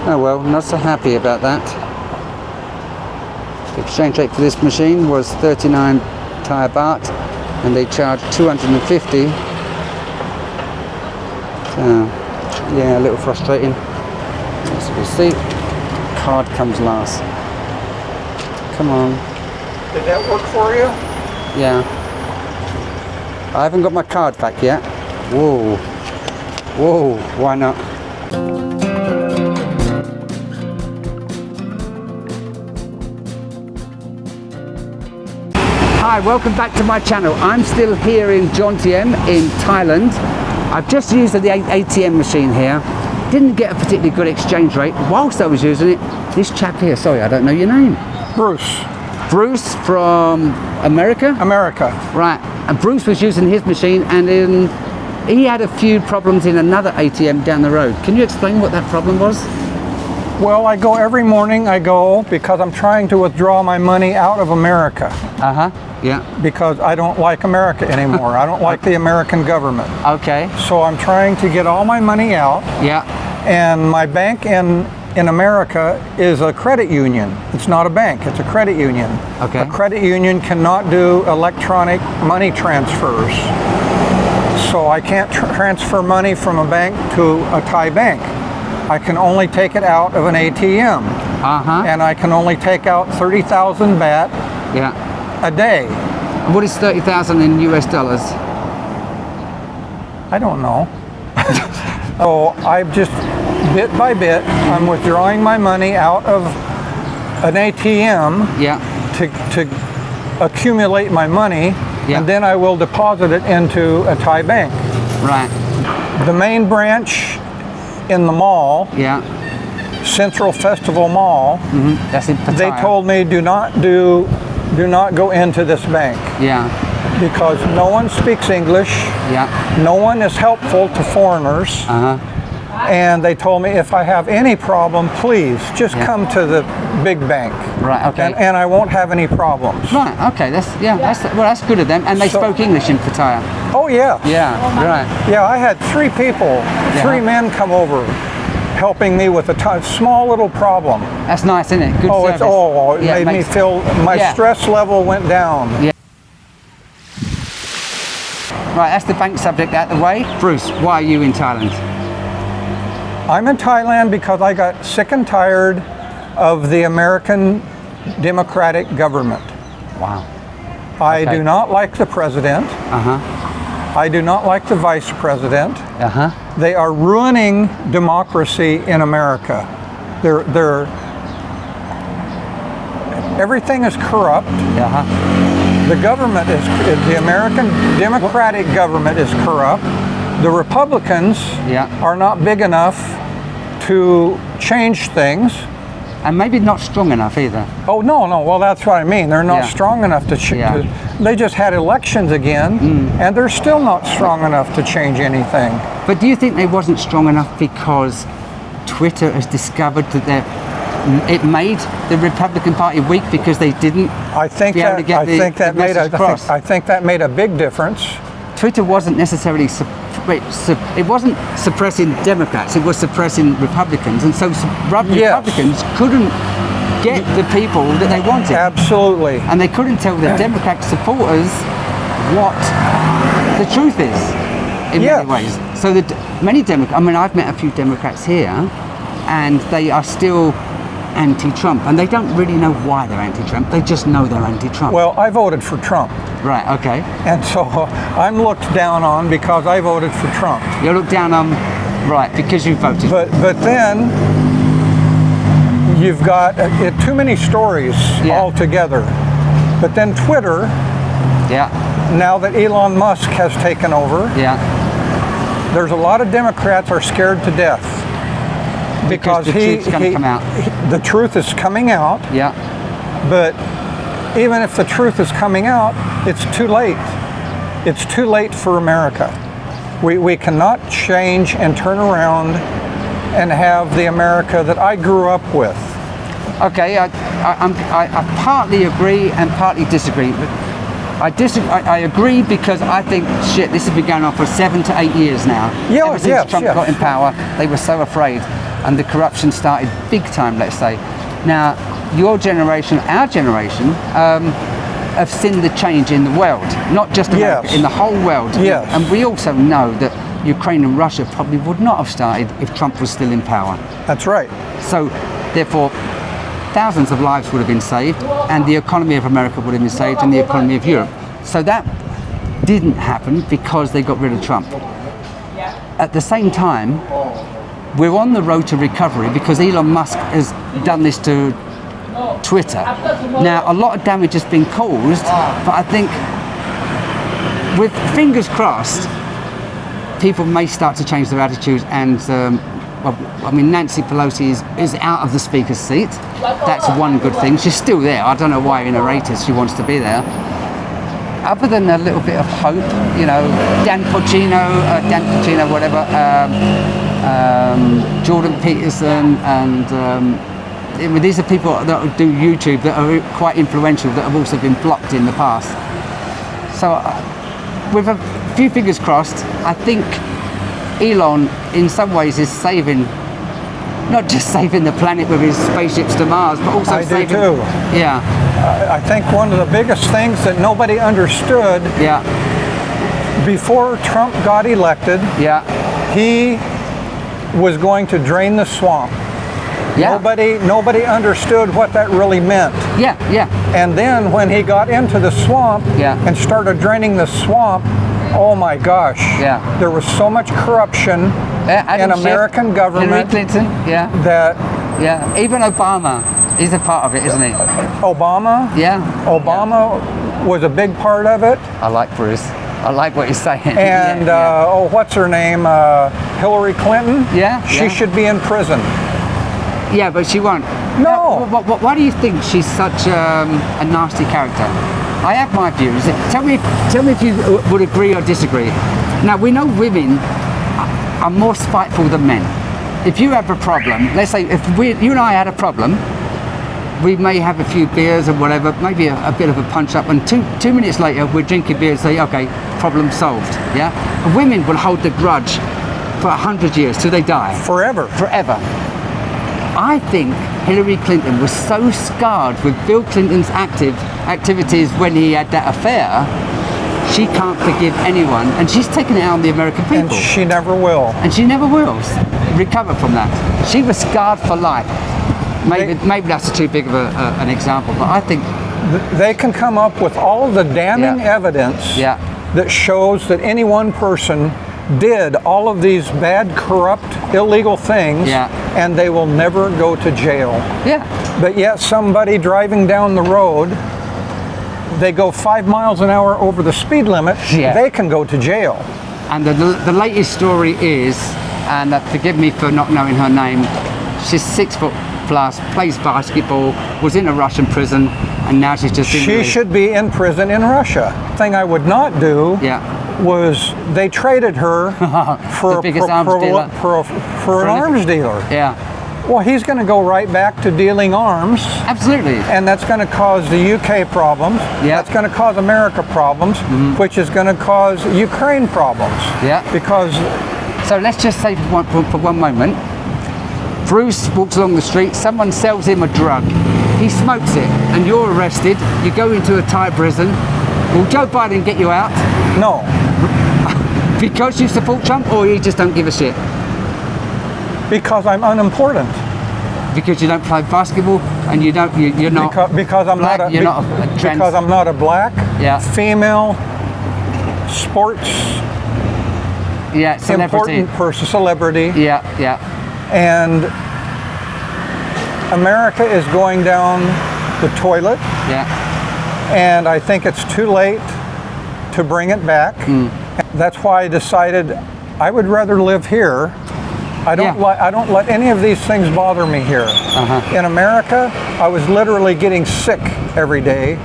Oh well, not so happy about that. The exchange rate for this machine was 39 Thai baht, and they charged 250. So, yeah, a little frustrating. As you can see, card comes last. Come on. Did that work for you? Yeah. I haven't got my card back yet. Whoa. Whoa, why not? Hi, welcome back to my channel. I'm still here in Jontiem in Thailand. I've just used the ATM machine here. Didn't get a particularly good exchange rate. Whilst I was using it, this chap here, sorry, I don't know your name. Bruce. Bruce from America? America. Right, and Bruce was using his machine, and he had a few problems in another ATM down the road. Can you explain what that problem was? Well, I go every morning, because I'm trying to withdraw my money out of America. Uh-huh, yeah. Because I don't like America anymore. I don't like the American government. Okay. So I'm trying to get all my money out. Yeah. And my bank in America is a credit union. It's not a bank, it's a credit union. Okay. A credit union cannot do electronic money transfers. So I can't transfer money from a bank to a Thai bank. I can only take it out of an ATM. Uh-huh. And I can only take out 30,000 baht a day. What is 30,000 in US dollars? I don't know. So I've just, bit by bit, I'm withdrawing my money out of an ATM to accumulate my money, and then I will deposit it into a Thai bank. Right. The main branch in the mall, Central Festival Mall, that's in Pattaya. they told me do not go into this bank. Yeah. Because no one speaks English. Yeah. No one is helpful to foreigners. Uh-huh. And they told me if I have any problem, please just come to the big bank. Right. Okay. And I won't have any problems. Right. Okay. That's good of them. And they spoke English in Pattaya. Oh yeah. Yeah. Right. Yeah. I had 3 people, 3 men come over, helping me with a small little problem. That's nice, isn't it? Good service. It made me feel my stress level went down. Yeah. Right. That's the bank subject out the way. Bruce, why are you in Thailand? I'm in Thailand because I got sick and tired of the American Democratic government. Wow. I do not like the president. Uh-huh. I do not like the vice president. Uh-huh. They are ruining democracy in America. Everything is corrupt. Uh-huh. The government the American Democratic government is corrupt. The Republicans are not big enough to change things. And maybe not strong enough either. Oh, no. Well, that's what I mean. They're not strong enough to change. They just had elections again, and they're still not strong enough to change anything. But do you think they wasn't strong enough because Twitter has discovered that it made the Republican Party weak because they didn't I think that made a big difference. Twitter wasn't necessarily it wasn't suppressing Democrats, it was suppressing Republicans, and so Republicans couldn't get the people that they wanted. Absolutely. And they couldn't tell the Democrat supporters what the truth is in many ways. So many Democrats, I mean, I've met a few Democrats here, and they are still anti-Trump, and they don't really know why they're anti-Trump. They just know they're anti-Trump. Well, I voted for Trump. Right, okay. And so I'm looked down on because I voted for Trump. You're looked down on, right, because you voted. But then you've got too many stories altogether. But then Twitter, now that Elon Musk has taken over, there's a lot of Democrats are scared to death. Because the truth's going to come out. The truth is coming out. Yeah. But even if the truth is coming out, it's too late. It's too late for America. We cannot change and turn around and have the America that I grew up with. Okay, I partly agree and partly disagree. But I agree because I think, this has been going on for 7 to 8 years now. Ever since Trump got in power, they were so afraid. and the corruption started big time, let's say. Now, your generation, our generation, have seen the change in the world, not just America, Yes. in the whole world. Yes. And we also know that Ukraine and Russia probably would not have started if Trump was still in power. That's right. So, therefore, thousands of lives would have been saved, and the economy of America would have been saved, and the economy of Europe. So that didn't happen because they got rid of Trump. At the same time, we're on the road to recovery because Elon Musk has done this to Twitter. Now, a lot of damage has been caused, but I think with fingers crossed, people may start to change their attitudes, and well, I mean, Nancy Pelosi is out of the speaker's seat. That's one good thing. She's still there. I don't know why in her 80s she wants to be there. Other than a little bit of hope, you know, Dan Pacino, whatever, Jordan Peterson, and these are people that do YouTube that are quite influential that have also been blocked in the past. So with a few fingers crossed, I think Elon in some ways is saving, not just saving the planet with his spaceships to Mars, but also I saving... do too. Yeah. I think one of the biggest things that nobody understood before Trump got elected, he was going to drain the swamp. Nobody understood what that really meant. And then when he got into the swamp and started draining the swamp, oh my gosh, there was so much corruption in American government. Hillary Clinton, that even Obama is a part of it, isn't he? Obama? Obama was a big part of it. I like Bruce. I like what he's saying. And what's her name? Hillary Clinton? She should be in prison. Yeah, but she won't. No. Now, why do you think she's such a nasty character? I have my views. Tell me if you would agree or disagree. Now, we know women are more spiteful than men. If you have a problem, let's say if you and I had a problem, we may have a few beers or whatever, maybe a bit of a punch up, and two minutes later we're drinking beer and say, okay, problem solved. And women will hold the grudge for 100 years till they die. Forever. I think Hillary Clinton was so scarred with Bill Clinton's activities when he had that affair, she can't forgive anyone, and she's taken it out on the American people. And she never will. And she never will recover from that. She was scarred for life. Maybe that's too big of an example, but I think they can come up with all of the damning evidence that shows that any one person did all of these bad, corrupt, illegal things, and they will never go to jail. But yet somebody driving down the road, they go 5 miles an hour over the speed limit, they can go to jail. And the latest story is, and forgive me for not knowing her name, she's 6 foot plus, plays basketball, was in a Russian prison, and now she's just in She should be in prison in Russia. The thing I would not do was they traded her for an arms dealer. Well, he's going to go right back to dealing arms. Absolutely. And that's going to cause the UK problems. That's going to cause America problems, which is going to cause Ukraine problems. Because... So let's just say for one moment, Bruce walks along the street, someone sells him a drug, he smokes it, and you're arrested, you go into a Thai prison. Will Joe Biden get you out? No. Because you support Trump, or you just don't give a shit? Because I'm unimportant. Because you don't play basketball, and you're not because I'm black, not a, you're not a trans. Because I'm not a black, female, sports, celebrity. important person, celebrity. And America is going down the toilet. And I think it's too late to bring it back. That's why I decided I would rather live here. I don't let any of these things bother me here. In America, I was literally getting sick every day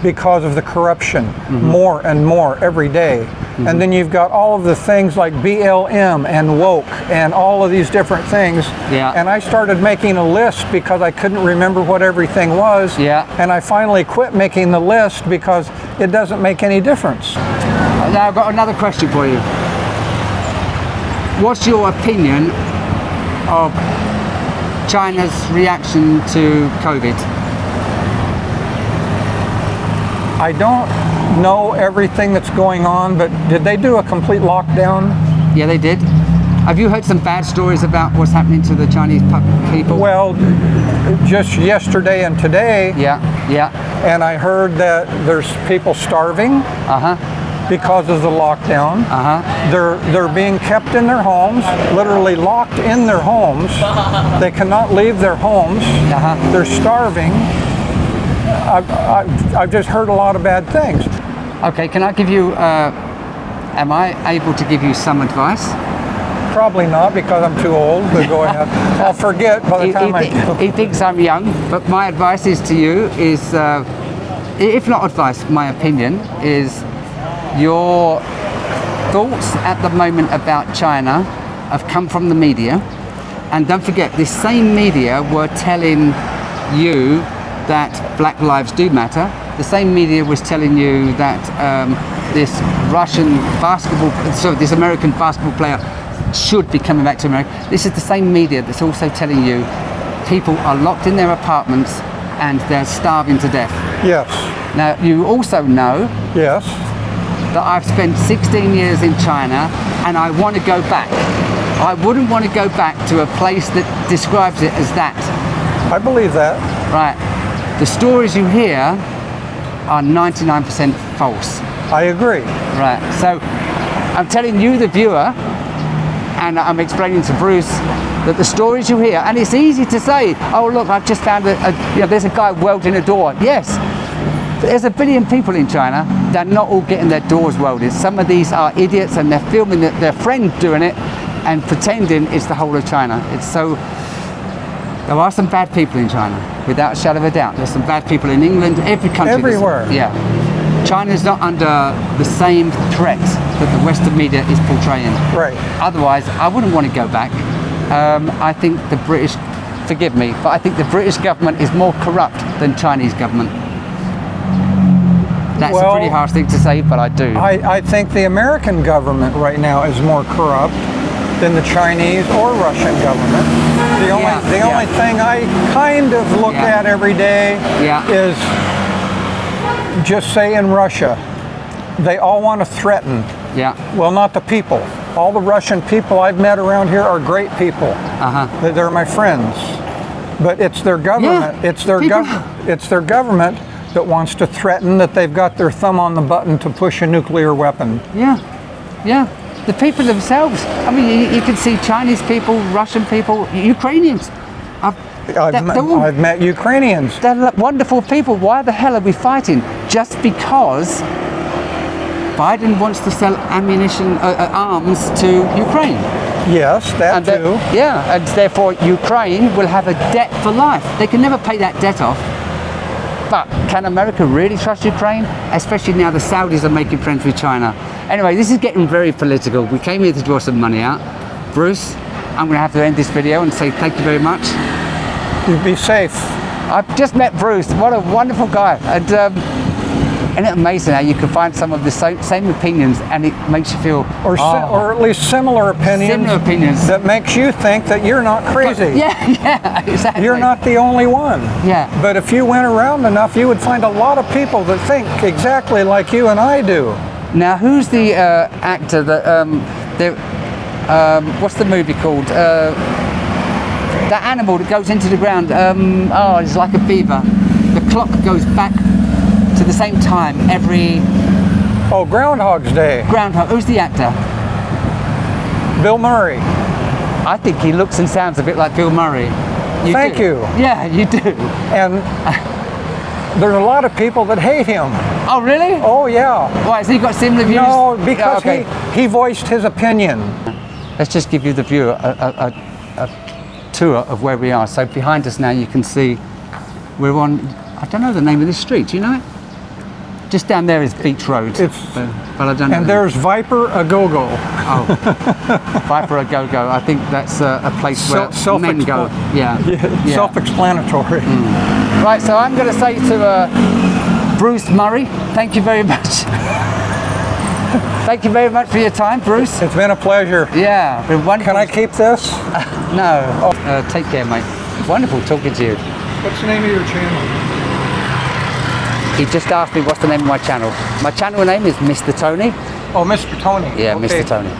because of the corruption, more and more every day. And then you've got all of the things like BLM and woke and all of these different things. And I started making a list because I couldn't remember what everything was. And I finally quit making the list because it doesn't make any difference. Now I've got another question for you. What's your opinion of China's reaction to COVID? I don't know everything that's going on, but did they do a complete lockdown? Yeah, they did. Have you heard some bad stories about what's happening to the Chinese people? Well, just yesterday and today. Yeah. And I heard that there's people starving because of the lockdown. They're being kept in their homes, literally locked in their homes. They cannot leave their homes. They're starving. I've just heard a lot of bad things. Okay, can I give you, am I able to give you some advice? Probably not, because I'm too old, but go ahead. I'll forget by the time I do. He thinks I'm young, but my advice is to you is, if not advice, my opinion is your thoughts at the moment about China have come from the media. And don't forget, this same media were telling you that Black lives do matter. The same media was telling you that this American basketball player should be coming back to America. This is the same media that's also telling you people are locked in their apartments and they're starving to death. Yes. Now, you also know yes. that I've spent 16 years in China and I want to go back. I wouldn't want to go back to a place that describes it as that. I believe that. Right. The stories you hear are 99% false. I agree. Right. So I'm telling you, the viewer, and I'm explaining to Bruce that the stories you hear, and it's easy to say, oh look, I've just found there's a guy welding a door. Yes, but there's 1 billion people in China. They're not all getting their doors welded. Some of these are idiots and they're filming their friend doing it and pretending it's the whole of China. There are some bad people in China, without a shadow of a doubt. There's some bad people in England, every country. Everywhere. Yeah. China's not under the same threat that the Western media is portraying. Right. Otherwise, I wouldn't want to go back. I think the British, forgive me, but I think the British government is more corrupt than Chinese government. That's a pretty harsh thing to say, but I do. I think the American government right now is more corrupt than the Chinese or Russian government. The only thing I kind of look at every day is, just say in Russia, they all want to threaten. Yeah. Well, not the people. All the Russian people I've met around here are great people. They're my friends. But it's their government. Yeah. It's their government that wants to threaten that they've got their thumb on the button to push a nuclear weapon. Yeah. The people themselves. I mean, you can see Chinese people, Russian people, Ukrainians. I've met Ukrainians. They're wonderful people. Why the hell are we fighting? Just because Biden wants to sell ammunition, arms to Ukraine. Yes, that too. And therefore Ukraine will have a debt for life. They can never pay that debt off. But can America really trust Ukraine? Especially now the Saudis are making friends with China. Anyway, this is getting very political. We came here to draw some money out. Bruce, I'm going to have to end this video and say thank you very much. You be safe. I've just met Bruce. What a wonderful guy. And isn't it amazing how you can find some of the same opinions and it makes you feel... Or at least similar opinions. Similar opinions. That makes you think that you're not crazy. Yeah, exactly. You're not the only one. Yeah. But if you went around enough, you would find a lot of people that think exactly like you and I do. Now, who's the actor that... what's the movie called? That animal that goes into the ground. It's like a beaver. The clock goes back to the same time every... Oh, Groundhog's Day. Groundhog. Who's the actor? Bill Murray. I think he looks and sounds a bit like Bill Murray. Thank you. Yeah, you do. And there's a lot of people that hate him. Oh, really? Oh, yeah. Why, has he got similar views? No, because he voiced his opinion. Let's just give you the viewer a tour of where we are. So behind us now you can see we're on, I don't know the name of this street, do you know it? Just down there is Beach Road. But I don't know. And there's Viper A Go-Go. Oh, Viper A Go-Go. I think that's a place where men go. Yeah. Self-explanatory. Right, so I'm going to say to Bruce Murray, thank you very much. Thank you very much for your time, Bruce. It's been a pleasure. Yeah, been wonderful. Can I keep this? No. Take care, mate. Wonderful talking to you. What's the name of your channel? He just asked me what's the name of my channel. My channel name is Mr. Tony. Oh, Mr. Tony. Yeah, okay. Mr. Tony.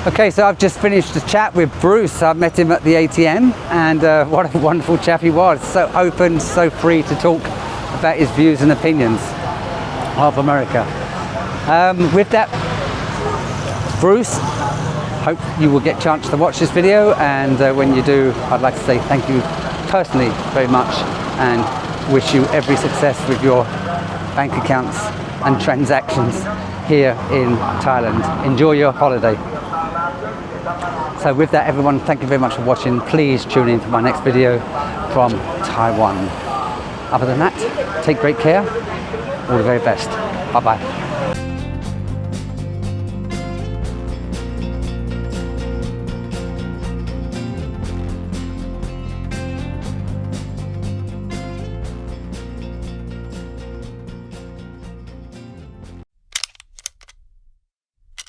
Okay, so I've just finished the chat with Bruce. I met him at the ATM, and what a wonderful chap he was. So open, so free to talk about his views and opinions of America. With that, Bruce, hope you will get a chance to watch this video, and when you do, I'd like to say thank you personally very much and wish you every success with your bank accounts and transactions here in Thailand. Enjoy your holiday. So with that, everyone, thank you very much for watching. Please tune in for my next video from Taiwan. Other than that, take great care. All the very best. Bye-bye.